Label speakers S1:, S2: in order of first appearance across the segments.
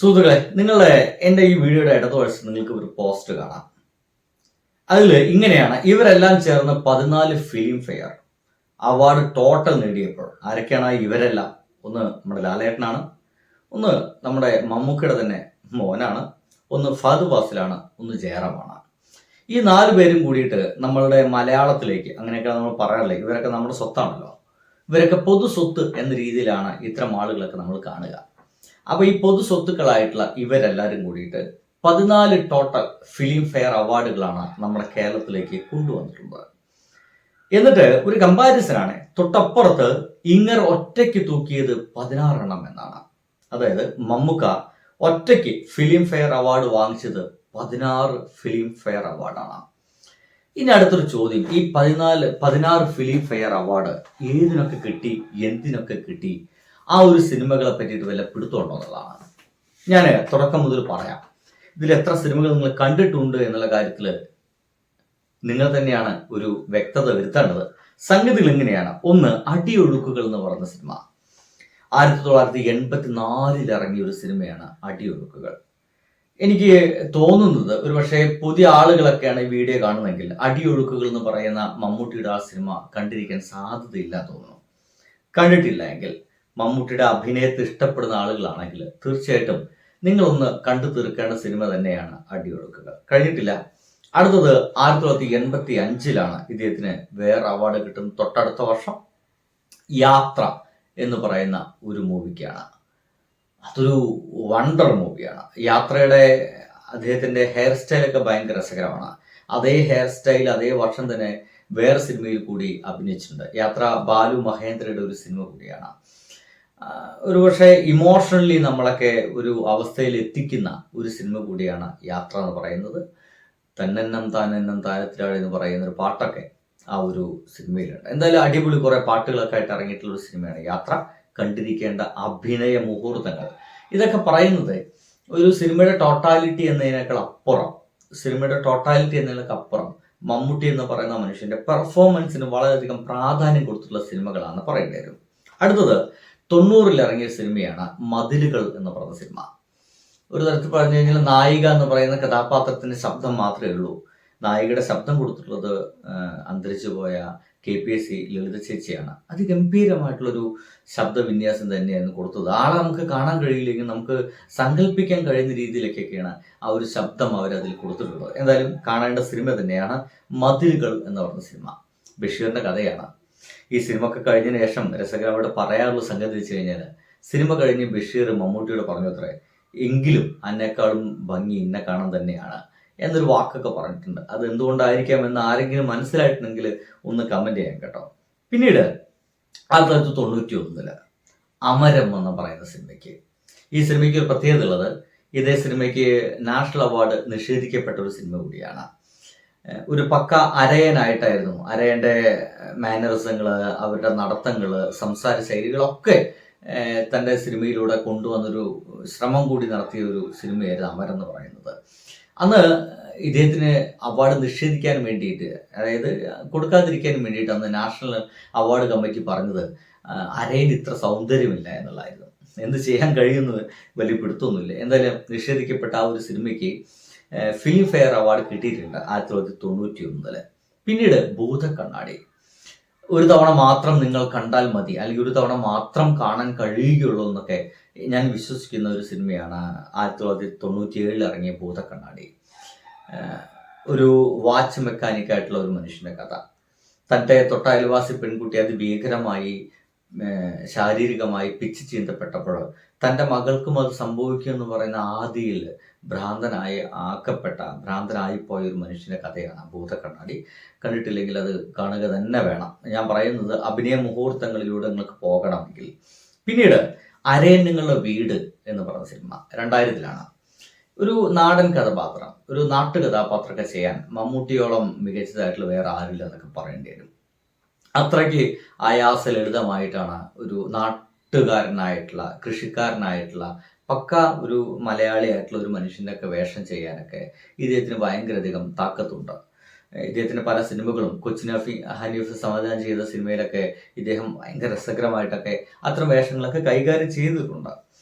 S1: സുഹൃത്തുക്കളെ, എൻ്റെ ഈ വീഡിയോയുടെ ഇടതുവശത്ത് നിങ്ങൾക്ക് ഒരു പോസ്റ്റ് കാണാം. അതിൽ ഇങ്ങനെയാണ്: ഇവരെല്ലാം ചേർന്ന് 14 ഫിലിം ഫെയർ അവാർഡ് ടോട്ടൽ നേടിയപ്പോൾ ആരൊക്കെയാണ് ഇവരെല്ലാം? ഒന്ന് നമ്മുടെ ലാലേട്ടനാണ്, ഒന്ന് നമ്മുടെ മമ്മൂക്കയുടെ തന്നെ മോനാണ്, ഒന്ന് ഫഹദ് ഫാസിലാണ്, ഒന്ന് ജയറാമാണ്. ഈ 4 പേരും കൂടിയിട്ട് നമ്മളുടെ മലയാളത്തിലേക്ക്, അങ്ങനെയൊക്കെ നമ്മൾ പറയാറില്ലേ, ഇവരൊക്കെ നമ്മുടെ സ്വത്താണല്ലോ, ഇവരൊക്കെ പൊതു സ്വത്ത് എന്ന രീതിയിലാണ് ഇത്തരം ആളുകളൊക്കെ നമ്മൾ കാണുക. അപ്പൊ ഈ പൊതു സ്വത്തുക്കളായിട്ടുള്ള ഇവരെല്ലാരും കൂടിയിട്ട് 14 ടോട്ടൽ ഫിലിം ഫെയർ അവാർഡുകളാണ് നമ്മുടെ കേരളത്തിലേക്ക് കൊണ്ടുവന്നിട്ടുള്ളത്. എന്നിട്ട് ഒരു കമ്പാരിസനാണ്, തൊട്ടപ്പുറത്ത് ഇങ്ങർ ഒറ്റയ്ക്ക് തൂക്കിയത് 16 എണ്ണം എന്നാണ്. അതായത് മമ്മൂക്ക ഒറ്റയ്ക്ക് ഫിലിം ഫെയർ അവാർഡ് വാങ്ങിച്ചത് 16 ഫിലിം ഫെയർ അവാർഡാണ്. ഇനി അടുത്തൊരു ചോദ്യം: ഈ 16 ഫിലിം ഫെയർ അവാർഡ് ഏതിനൊക്കെ കിട്ടി, എന്തിനൊക്കെ കിട്ടി? ആ ഒരു സിനിമകളെ പറ്റിയിട്ട് വല്ല പിടുത്തമുണ്ടോ എന്നുള്ളതാണ്. ഞാൻ തുടക്കം മുതൽ പറയാം. ഇതിൽ എത്ര സിനിമകൾ നിങ്ങൾ കണ്ടിട്ടുണ്ട് എന്നുള്ള കാര്യത്തിൽ നിങ്ങൾ തന്നെയാണ് ഒരു വ്യക്തത വരുത്തേണ്ടത്. സംഗതികൾ എങ്ങനെയാണ്? ഒന്ന്, അടിയൊഴുക്കുകൾ എന്ന് പറയുന്ന സിനിമ 1984 ഇറങ്ങിയ ഒരു സിനിമയാണ് അടിയൊഴുക്കുകൾ. എനിക്ക് തോന്നുന്നത്, ഒരു പക്ഷേ പുതിയ ആളുകളൊക്കെയാണ് ഈ വീഡിയോ കാണുന്നതെങ്കിൽ, അടിയൊഴുക്കുകൾ എന്ന് പറയുന്ന മമ്മൂട്ടിയുടെ ആ സിനിമ കണ്ടിരിക്കാൻ സാധ്യതയില്ല തോന്നുന്നു. കണ്ടിട്ടില്ല എങ്കിൽ, മമ്മൂട്ടിയുടെ അഭിനയത്തെ ഇഷ്ടപ്പെടുന്ന ആളുകളാണെങ്കിൽ തീർച്ചയായിട്ടും നിങ്ങളൊന്ന് കണ്ടു തീർക്കേണ്ട സിനിമ തന്നെയാണ് അടിയൊഴുക്കുകൾ. കഴിഞ്ഞിട്ടില്ല. അടുത്തത് 1985 ഇദ്ദേഹത്തിന് വേറെ അവാർഡ് കിട്ടുന്നത്. തൊട്ടടുത്ത വർഷം യാത്ര എന്ന് പറയുന്ന ഒരു മൂവിക്കാണ്. അതൊരു വണ്ടർ മൂവിയാണ്. യാത്രയുടെ അദ്ദേഹത്തിന്റെ ഹെയർ സ്റ്റൈലൊക്കെ ഭയങ്കര രസകരമാണ്. അതേ ഹെയർ സ്റ്റൈൽ അതേ വർഷം തന്നെ വേറെ സിനിമയിൽ കൂടി അഭിനയിച്ചിട്ടുണ്ട്. യാത്ര ബാലു മഹേന്ദ്രയുടെ ഒരു സിനിമ കൂടിയാണ്. ഒരുപക്ഷെ ഇമോഷണലി നമ്മളൊക്കെ ഒരു അവസ്ഥയിൽ എത്തിക്കുന്ന ഒരു സിനിമ കൂടിയാണ് യാത്ര എന്ന് പറയുന്നത്. തന്നെന്നം താനെന്നം താരത്തിലാട് എന്ന് പറയുന്ന ഒരു പാട്ടൊക്കെ ആ ഒരു സിനിമയിലുണ്ട്. എന്തായാലും അടിപൊളി കുറെ പാട്ടുകളൊക്കെ ആയിട്ട് ഇറങ്ങിയിട്ടുള്ള ഒരു സിനിമയാണ് യാത്ര. കണ്ടിരിക്കേണ്ട അഭിനയ മുഹൂർത്തങ്ങൾ. ഇതൊക്കെ പറയുന്നത് ഒരു സിനിമയുടെ ടോട്ടാലിറ്റി എന്നതിനേക്കാൾ അപ്പുറം, അപ്പുറം മമ്മൂട്ടി എന്ന് പറയുന്ന മനുഷ്യന്റെ പെർഫോമൻസിന് വളരെയധികം പ്രാധാന്യം കൊടുത്തിട്ടുള്ള സിനിമകളാണ് പറയേണ്ടി വരും. അടുത്തത് 90 ഇറങ്ങിയ സിനിമയാണ് മതിലുകൾ എന്ന് പറയുന്ന സിനിമ. ഒരു തരത്തിൽ പറഞ്ഞു കഴിഞ്ഞാൽ നായിക എന്ന് പറയുന്ന കഥാപാത്രത്തിന്റെ ശബ്ദം മാത്രമേ ഉള്ളൂ. നായികയുടെ ശബ്ദം കൊടുത്തിട്ടുള്ളത് അന്തരിച്ചു പോയ KPSC ലളിത ചേച്ചിയാണ്. അതിഗംഭീരമായിട്ടുള്ളൊരു ശബ്ദവിന്യാസം തന്നെയായിരുന്നു കൊടുത്തത്. ആളെ നമുക്ക് കാണാൻ കഴിയില്ലെങ്കിൽ നമുക്ക് സങ്കല്പിക്കാൻ കഴിയുന്ന രീതിയിലൊക്കെയാണ് ആ ഒരു ശബ്ദം അവരതിൽ കൊടുത്തിട്ടുള്ളത്. എന്തായാലും കാണേണ്ട സിനിമ തന്നെയാണ് മതിലുകൾ എന്ന് പറയുന്ന സിനിമ. ബഷീറിന്റെ കഥയാണ്. ഈ സിനിമ ഒക്കെ കഴിഞ്ഞതിന് ശേഷം രസകരമായിട്ട് പറയാനുള്ള സംഗതി വെച്ച് കഴിഞ്ഞാൽ, സിനിമ കഴിഞ്ഞ് ബഷീർ മമ്മൂട്ടിയോട് പറഞ്ഞു അത്രേ, എങ്കിലും അന്നേക്കാളും ഭംഗി ഇന്നെ കാണാൻ തന്നെയാണ് എന്നൊരു വാക്കൊക്കെ പറഞ്ഞിട്ടുണ്ട്. അത് എന്തുകൊണ്ടായിരിക്കാം എന്ന് ആരെങ്കിലും മനസ്സിലായിട്ടുണ്ടെങ്കിൽ ഒന്ന് കമന്റ് ചെയ്യാൻ കേട്ടോ. പിന്നീട് 1991 അമരം എന്ന് പറയുന്ന സിനിമയ്ക്ക്, ഈ സിനിമയ്ക്ക് ഒരു പ്രത്യേകത ഉള്ളത്, ഇതേ സിനിമയ്ക്ക് നാഷണൽ അവാർഡ് നിഷേധിക്കപ്പെട്ട ഒരു സിനിമ കൂടിയാണ്. ഒരു പക്ക അരയനായിട്ടായിരുന്നു. അരയന്റെ മാനറിസങ്ങള്, അവരുടെ നടത്തങ്ങള്, സംസാര ശൈലികളൊക്കെ തൻ്റെ സിനിമയിലൂടെ കൊണ്ടുവന്നൊരു ശ്രമം കൂടി നടത്തിയ ഒരു സിനിമയായിരുന്നു അമരം എന്ന് പറയുന്നത്. അന്ന് ഇദ്ദേഹത്തിന് അവാർഡ് നിഷേധിക്കാൻ വേണ്ടിയിട്ട്, അതായത് കൊടുക്കാതിരിക്കാൻ വേണ്ടിയിട്ട് അന്ന് നാഷണൽ അവാർഡ് കമ്മിറ്റി പറഞ്ഞത് അരയന് ഇത്ര സൗന്ദര്യമില്ല എന്നുള്ളതായിരുന്നു. എന്ത് ചെയ്യാൻ കഴിയുന്നത് വലിയ പിടുത്തൊന്നുമില്ല. എന്തായാലും നിഷേധിക്കപ്പെട്ട ആ ഒരു സിനിമയ്ക്ക് ഫിലിം ഫെയർ അവാർഡ് കിട്ടിയിട്ടുണ്ട് 1991. പിന്നീട് ഭൂതക്കണ്ണാടി. ഒരു തവണ മാത്രം നിങ്ങൾ കണ്ടാൽ മതി, അല്ലെങ്കിൽ ഒരു തവണ മാത്രം കാണാൻ കഴിയുകയുള്ളൂ എന്നൊക്കെ ഞാൻ വിശ്വസിക്കുന്ന ഒരു സിനിമയാണ് 1997 ഇറങ്ങിയ ഭൂതക്കണ്ണാടി. ഒരു വാച്ച് മെക്കാനിക്കായിട്ടുള്ള ഒരു മനുഷ്യന്റെ കഥ. തൻ്റെ തൊട്ടയൽവാസി പെൺകുട്ടി അതിഭീകരമായി ശാരീരികമായി പിച്ച് ചീന്തപ്പെട്ടപ്പോൾ തൻ്റെ മകൾക്കും അത് സംഭവിക്കുമെന്ന് പറയുന്ന ആദിയിൽ ഭ്രാന്തനായി പോയ ഒരു മനുഷ്യന്റെ കഥയാണ് ഭൂതക്കണ്ണാടി. കണ്ടിട്ടില്ലെങ്കിൽ അത് കാണുക തന്നെ വേണം. ഞാൻ പറയുന്നത് അഭിനയ മുഹൂർത്തങ്ങളിലൂടെ നിങ്ങൾക്ക് പോകണമെങ്കിൽ. പിന്നീട് അരയൻ നിങ്ങളുടെ വീട് എന്ന് പറഞ്ഞ സിനിമ 2000 ഒരു നാടൻ കഥാപാത്രം, ഒരു നാട്ടുകഥാപാത്രമൊക്കെ ചെയ്യാൻ മമ്മൂട്ടിയോളം മികച്ചതായിട്ടുള്ള വേറെ ആരില്ല എന്നൊക്കെ പറയേണ്ടി വരും. അത്രയ്ക്ക് ആയാസ ലളിതമായിട്ടാണ് ഒരു നാട്ടുകാരനായിട്ടുള്ള, കൃഷിക്കാരനായിട്ടുള്ള, പക്ക ഒരു മലയാളിയായിട്ടുള്ള ഒരു മനുഷ്യൻ്റെ ഒക്കെ വേഷം ചെയ്യാനൊക്കെ ഇദ്ദേഹത്തിന് ഭയങ്കരധികം താക്കത്തുണ്ട്. ഇദ്ദേഹത്തിന്റെ പല സിനിമകളും, കൊച്ചിൻ ഹനീഫ് സംവിധാനം ചെയ്ത സിനിമയിലൊക്കെ ഇദ്ദേഹം ഭയങ്കര രസകരമായിട്ടൊക്കെ അത്തരം വേഷങ്ങളൊക്കെ കൈകാര്യം ചെയ്തിട്ടുണ്ട്.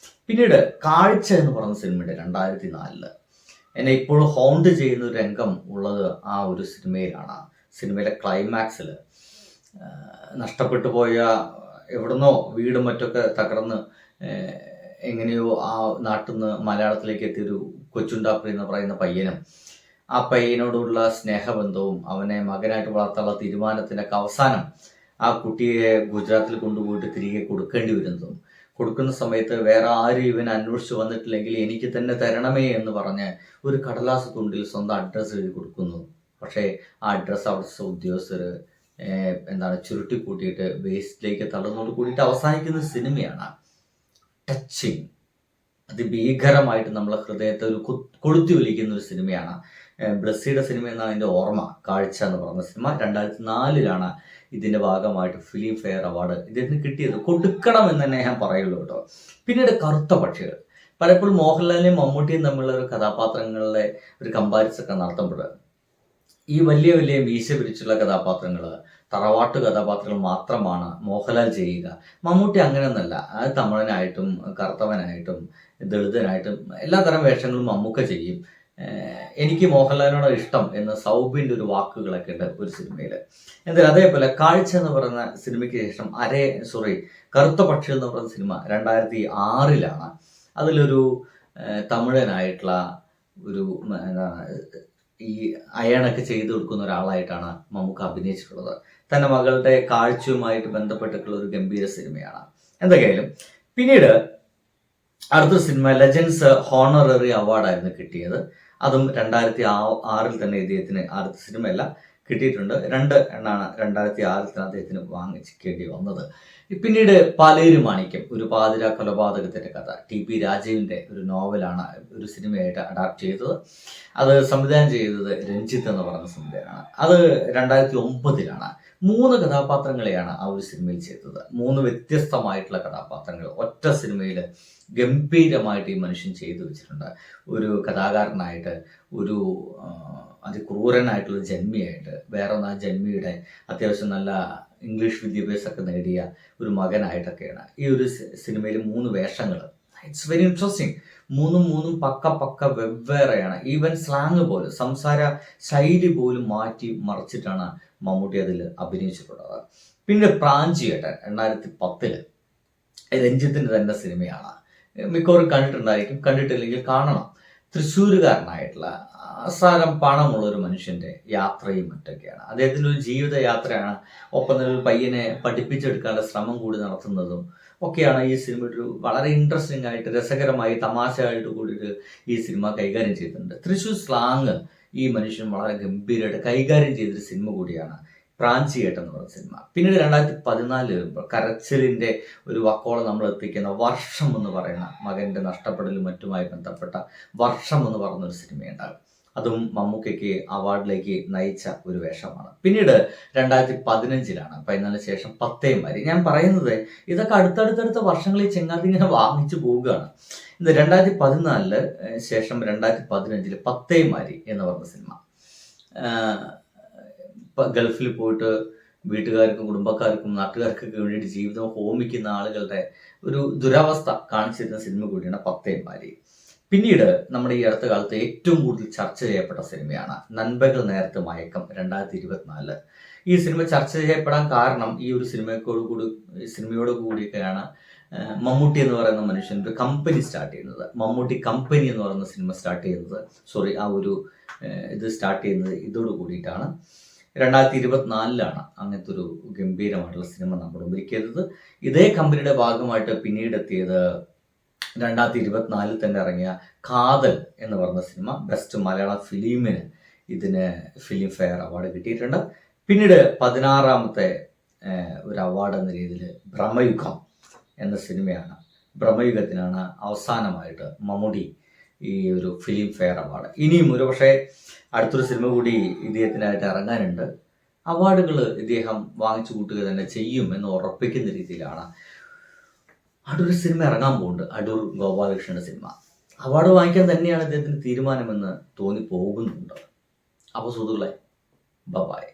S1: പിന്നീട് കാഴ്ച എന്ന് പറയുന്ന സിനിമയുടെ 2004 എന്നെ ഇപ്പോഴും ഹോണ്ട് ചെയ്യുന്ന ഒരു രംഗം ഉള്ളത് ആ ഒരു സിനിമയിലാണ്. സിനിമയിലെ ക്ലൈമാക്സിൽ നഷ്ടപ്പെട്ടു പോയ എവിടുന്നോ വീടും മറ്റൊക്കെ തകർന്ന് എങ്ങനെയോ ആ നാട്ടിൽ നിന്ന് മലയാളത്തിലേക്ക് എത്തിയൊരു കൊച്ചുണ്ടാപ്പി എന്ന് പറയുന്ന പയ്യനും ആ പയ്യനോടുള്ള സ്നേഹബന്ധവും അവനെ മകനായിട്ട് വളർത്താനുള്ള തീരുമാനത്തിൻ്റെ അവസാനം ആ കുട്ടിയെ ഗുജറാത്തിൽ കൊണ്ടുപോയിട്ട് തിരികെ കൊടുക്കേണ്ടി വരുന്നതും, കൊടുക്കുന്ന സമയത്ത് വേറെ ആരും ഇവൻ അന്വേഷിച്ച് വന്നിട്ടില്ലെങ്കിൽ എനിക്ക് തന്നെ തരണമേ എന്ന് പറഞ്ഞ് ഒരു കടലാസ് തുണ്ടിൽ സ്വന്തം അഡ്രസ്സ് എഴുതി കൊടുക്കുന്നു. പക്ഷേ ആ അഡ്രസ്സ് അവിടുത്തെ ഉദ്യോഗസ്ഥർ ചുരുട്ടി കൂട്ടിയിട്ട് വേസ്റ്റിലേക്ക് തള്ളുന്നതോട് കൂടിയിട്ട് അവസാനിക്കുന്ന സിനിമയാണ്. ടച്ചിങ്, അതിഭീകരമായിട്ട് നമ്മളെ ഹൃദയത്തെ ഒരു കൊളുത്തി വലിക്കുന്ന ഒരു സിനിമയാണ്. ബ്ലസ്സിയുടെ സിനിമ എന്നാണ് എൻ്റെ ഓർമ്മ. കാഴ്ച എന്ന് പറഞ്ഞ സിനിമ 2004 ഇതിൻ്റെ ഭാഗമായിട്ട് ഫിലിം ഫെയർ അവാർഡ് ഇദ്ദേഹത്തിന് കിട്ടിയത്. കൊടുക്കണം എന്ന് തന്നെ ഞാൻ പറയുള്ളൂ കേട്ടോ. പിന്നീട് കറുത്ത പക്ഷികൾ. പലപ്പോഴും മോഹൻലാലിനെയും മമ്മൂട്ടിയും തമ്മിലുള്ള ഒരു കഥാപാത്രങ്ങളിലെ ഒരു കമ്പാരിസൺ ഒക്കെ നടത്തുമ്പോൾ ഈ വലിയ വലിയ മീശ പിരിച്ചുള്ള കഥാപാത്രങ്ങൾ, തറവാട്ട് കഥാപാത്രങ്ങൾ മാത്രമാണ് മോഹൻലാൽ ചെയ്യുക. മമ്മൂട്ടി അങ്ങനെയൊന്നല്ല. അത് തമിഴനായിട്ടും കറുത്തവനായിട്ടും ദളിതനായിട്ടും എല്ലാ തരം വേഷങ്ങളും മമ്മൂക്ക ചെയ്യും. എനിക്ക് മോഹൻലാലിനോട് ഇഷ്ടം എന്ന് സൗബിൻ്റെ ഒരു വാക്കുകളൊക്കെ ഉണ്ട് ഒരു സിനിമയിൽ. എന്തായാലും അതേപോലെ കാഴ്ച എന്ന് പറയുന്ന സിനിമയ്ക്ക് ശേഷം കറുത്ത പക്ഷികൾ എന്ന് പറയുന്ന സിനിമ 2006 അതിലൊരു തമിഴനായിട്ടുള്ള ഒരു ഈ അയണൊക്കെ ചെയ്തു കൊടുക്കുന്ന ഒരാളായിട്ടാണ് മമ്മൂക്ക അഭിനയിച്ചിട്ടുള്ളത്. തൻ്റെ മകളുടെ കാഴ്ചയുമായിട്ട് ബന്ധപ്പെട്ടിട്ടുള്ള ഒരു ഗംഭീര സിനിമയാണ്. എന്തൊക്കെയായാലും പിന്നീട് അടുത്തൊരു സിനിമ ലെജൻസ് ഹോണററി അവാർഡായിരുന്നു കിട്ടിയത്. അതും 2006 തന്നെ ഇദ്ദേഹത്തിന്, അടുത്ത സിനിമയല്ല, കിട്ടിയിട്ടുണ്ട്. 2 എണ്ണാണ് 2006 തന്നെ അദ്ദേഹത്തിന് വാങ്ങിച്ചിക്കേണ്ടി വന്നത്. പിന്നീട് പാലേരി മാണിക്യം, ഒരു പാതിര കൊലപാതകത്തിന്റെ കഥ, TP രാജീവിന്റെ ഒരു നോവലാണ് ഒരു സിനിമയായിട്ട് അഡാപ്റ്റ് ചെയ്തത്. അത് സംവിധാനം ചെയ്തത് രഞ്ജിത്ത് എന്ന് പറയുന്ന സംവിധാനമാണ്. അത് 2009 3 കഥാപാത്രങ്ങളെയാണ് ആ ഒരു സിനിമയിൽ ചെയ്തത്. 3 വ്യത്യസ്തമായിട്ടുള്ള കഥാപാത്രങ്ങൾ ഒറ്റ സിനിമയിൽ ഗംഭീരമായിട്ട് ഈ മനുഷ്യൻ ചെയ്തു വെച്ചിട്ടുണ്ട്. ഒരു കഥാകാരനായിട്ട്, ഒരു അതിക്രൂരനായിട്ടുള്ള ജന്മിയായിട്ട്, വേറെ ആ ജന്മിയുടെ അത്യാവശ്യം നല്ല ഇംഗ്ലീഷ് വിദ്യാഭ്യാസമൊക്കെ നേടിയ ഒരു മകനായിട്ടൊക്കെയാണ് ഈ ഒരു സിനിമയിൽ 3 വേഷങ്ങൾ. It's very interesting. 3 പക്ക വെവ്വേറെയാണ്. ഈവൻ സ്ലാങ് പോലും, സംസാര ശൈലി പോലും മാറ്റി മറിച്ചിട്ടാണ് മമ്മൂട്ടി അതിൽ അഭിനയിച്ചിട്ടുള്ളത്. പിന്നെ പ്രാഞ്ചിയേട്ടൻ 2010 രഞ്ജിത്തിന്റെ തന്നെ സിനിമയാണ്. മിക്കവാറും കണ്ടിട്ടുണ്ടായിരിക്കും, കണ്ടിട്ടില്ലെങ്കിൽ കാണണം. തൃശ്ശൂരുകാരനായിട്ടുള്ള അസാരം പണമുള്ള ഒരു മനുഷ്യന്റെ യാത്രയും മറ്റൊക്കെയാണ്. അദ്ദേഹത്തിൻ്റെ ഒരു ജീവിത യാത്രയാണ്. ഒപ്പം തന്നെ ഒരു പയ്യനെ പഠിപ്പിച്ചെടുക്കാനുള്ള ശ്രമം കൂടി നടത്തുന്നതും ഒക്കെയാണ് ഈ സിനിമ ഒരു വളരെ ഇൻട്രസ്റ്റിംഗ് ആയിട്ട്, രസകരമായി, തമാശയായിട്ട് കൂടിയിട്ട് ഈ സിനിമ കൈകാര്യം ചെയ്തിട്ടുണ്ട്. തൃശ്ശൂർ സ്ലാങ് ഈ മനുഷ്യൻ വളരെ ഗംഭീരമായിട്ട് കൈകാര്യം ചെയ്തൊരു സിനിമ കൂടിയാണ് പ്രാഞ്ചിയേട്ടൻ എന്ന് പറയുന്ന സിനിമ. പിന്നീട് 2014 വരുമ്പോൾ കരച്ചിലിന്റെ ഒരു വക്കോളം നമ്മൾ എത്തിക്കുന്ന വർഷം എന്ന് പറയുന്ന, മകന്റെ നഷ്ടപ്പെടലും മറ്റുമായി ബന്ധപ്പെട്ട വർഷം എന്ന് പറയുന്ന ഒരു സിനിമയുണ്ടാകും. അതും മമ്മൂക്കയ്ക്ക് അവാർഡിലേക്ക് നയിച്ച ഒരു വേഷമാണ്. പിന്നീട് 2015 15 ശേഷം പത്തേമാരി. ഞാൻ പറയുന്നത് ഇതൊക്കെ അടുത്തടുത്തടുത്ത വർഷങ്ങളിൽ ചെങ്ങാതി ഇങ്ങനെ വാങ്ങിച്ചു പോവുകയാണ്. ഇത് 2014 ശേഷം 2015 പത്തേമാരി എന്ന് പറഞ്ഞ സിനിമ. ഗൾഫിൽ പോയിട്ട് വീട്ടുകാർക്കും കുടുംബക്കാർക്കും നാട്ടുകാർക്കൊക്കെ വേണ്ടിയിട്ട് ജീവിതം ഹോമിക്കുന്ന ആളുകളുടെ ഒരു ദുരവസ്ഥ കാണിച്ചിരുന്ന സിനിമ കൂടിയാണ് പത്തേമാരി. പിന്നീട് നമ്മുടെ ഈ അടുത്ത കാലത്ത് ഏറ്റവും കൂടുതൽ ചർച്ച ചെയ്യപ്പെട്ട സിനിമയാണ് നൻപകൽ നേരത്തെ മയക്കം 2024. ഈ സിനിമ ചർച്ച ചെയ്യപ്പെടാൻ കാരണം ഈ ഒരു സിനിമയോട് കൂടിയൊക്കെയാണ് മമ്മൂട്ടി എന്ന് പറയുന്ന മനുഷ്യൻ ഒരു കമ്പനി സ്റ്റാർട്ട് ചെയ്യുന്നത്. മമ്മൂട്ടി കമ്പനി എന്ന് പറയുന്ന സിനിമ സ്റ്റാർട്ട് ചെയ്യുന്നത്, ഇത് സ്റ്റാർട്ട് ചെയ്യുന്നത് ഇതോട് കൂടിയിട്ടാണ്. 2024 അങ്ങനത്തെ ഒരു ഗംഭീരമായിട്ടുള്ള സിനിമ നമ്മുടെ മുമ്പിലേക്ക് എത്തിയത്. ഇതേ കമ്പനിയുടെ ഭാഗമായിട്ട് പിന്നീട് എത്തിയത് 2024 തന്നെ ഇറങ്ങിയ കാതൽ എന്ന് പറയുന്ന സിനിമ. ബെസ്റ്റ് മലയാള ഫിലിമിന് ഇതിന് ഫിലിം ഫെയർ അവാർഡ് കിട്ടിയിട്ടുണ്ട്. പിന്നീട് 16ാമത്തെ ഒരു അവാർഡ് എന്ന രീതിയിൽ ഭ്രമയുഗം എന്ന സിനിമയാണ്. ഭ്രമയുഗത്തിനാണ് അവസാനമായിട്ട് മമ്മൂട്ടി ഈ ഒരു ഫിലിം ഫെയർ അവാർഡ്. ഇനിയും ഒരു പക്ഷേ അടുത്തൊരു സിനിമ കൂടി ഇദ്ദേഹത്തിനായിട്ട് ഇറങ്ങാനുണ്ട്. അവാർഡുകൾ ഇദ്ദേഹം വാങ്ങിച്ചു കൂട്ടുക തന്നെ ചെയ്യും എന്ന് ഉറപ്പിക്കുന്ന രീതിയിലാണ് അടൂർ സിനിമ ഇറങ്ങാൻ പോകുന്നുണ്ട്. അടൂർ ഗോപാലകൃഷ്ണന്റെ സിനിമ. അവാർഡ് വാങ്ങിക്കാൻ തന്നെയാണ് ഇദ്ദേഹത്തിന് തീരുമാനമെന്ന് തോന്നി പോകുന്നുണ്ട്. അപ്പോൾ സുഹൃത്തുക്കളെ, ബൈ.